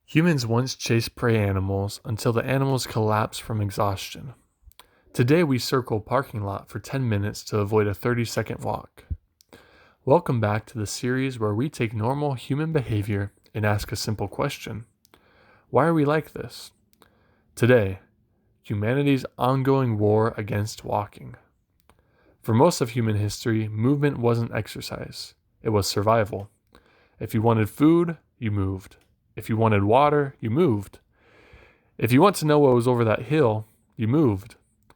Humans once chased prey animals until the animals collapsed from exhaustion. Today we circle a parking lot for 10 minutes to avoid a 30-second walk. Welcome back to the series where we take normal human behavior and ask a simple question. Why are we like this? Today, humanity's ongoing war against walking. For most of human history, movement wasn't exercise. It was survival. If you wanted food, you moved. If you wanted water, you moved. If you want to know what was over that hill, you moved.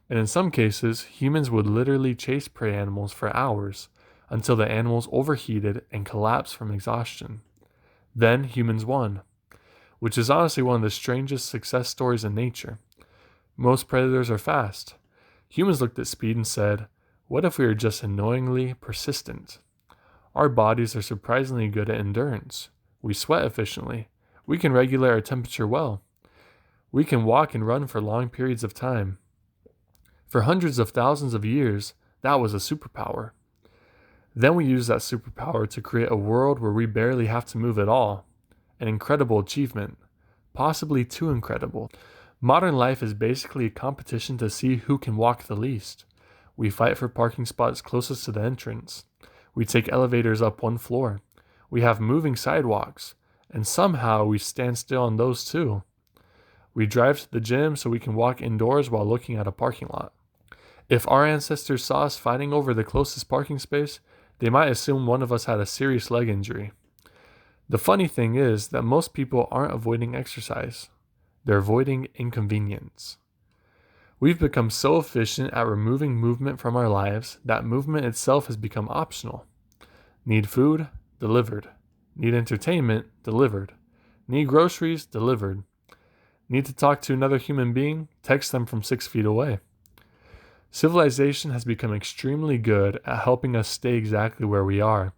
And in some cases, humans would literally chase prey animals for hours until the animals overheated and collapsed from exhaustion. Then humans won, which is honestly one of the strangest success stories in nature. Most predators are fast. Humans looked at speed and said, what if we are just annoyingly persistent? Our bodies are surprisingly good at endurance. We sweat efficiently. We can regulate our temperature well. We can walk and run for long periods of time. For hundreds of thousands of years, that was a superpower. Then we use that superpower to create a world where we barely have to move at all. An incredible achievement. Possibly too incredible. Modern life is basically a competition to see who can walk the least. We fight for parking spots closest to the entrance. We take elevators up one floor. We have moving sidewalks. And somehow we stand still on those too. We drive to the gym so we can walk indoors while looking at a parking lot. If our ancestors saw us fighting over the closest parking space, they might assume one of us had a serious leg injury. The funny thing is that most people aren't avoiding exercise. They're avoiding inconvenience. We've become so efficient at removing movement from our lives that movement itself has become optional. Need food? Delivered. Need entertainment? Delivered. Need groceries? Delivered. Need to talk to another human being? Text them from 6 feet away. Civilization has become extremely good at helping us stay exactly where we are.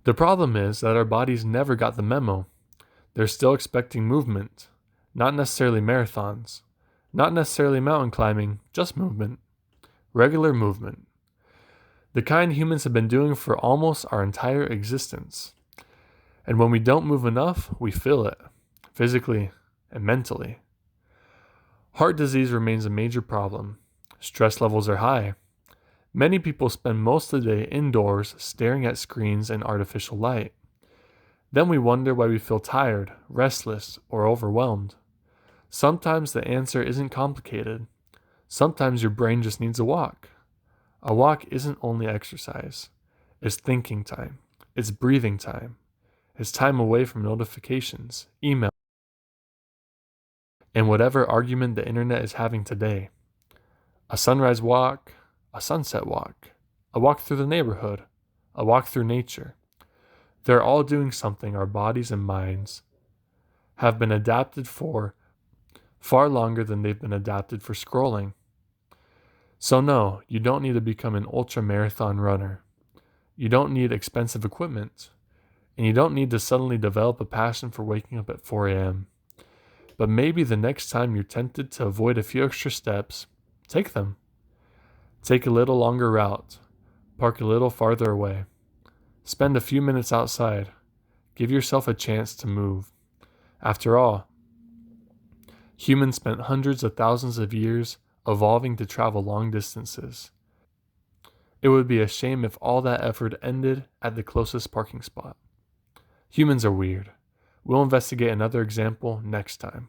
The problem is that our bodies never got the memo. They're still expecting movement, not necessarily marathons, not necessarily mountain climbing, just movement. Regular movement. The kind humans have been doing for almost our entire existence. And when we don't move enough, we feel it, physically and mentally. Heart disease remains a major problem. Stress levels are high. Many people spend most of the day indoors staring at screens and artificial light. Then we wonder why we feel tired, restless, or overwhelmed. Sometimes the answer isn't complicated. Sometimes your brain just needs a walk. A walk isn't only exercise. It's thinking time. It's breathing time. It's time away from notifications, email, and whatever argument the internet is having today. A sunrise walk, a sunset walk, a walk through the neighborhood, a walk through nature. They're all doing something our bodies and minds have been adapted for far longer than they've been adapted for scrolling. So no, you don't need to become an ultra-marathon runner. You don't need expensive equipment. And you don't need to suddenly develop a passion for waking up at 4 a.m. But maybe the next time you're tempted to avoid a few extra steps, take them. Take a little longer route. Park a little farther away. Spend a few minutes outside. Give yourself a chance to move. After all, humans spent hundreds of thousands of years evolving to travel long distances. It would be a shame if all that effort ended at the closest parking spot. Humans are weird. We'll investigate another example next time.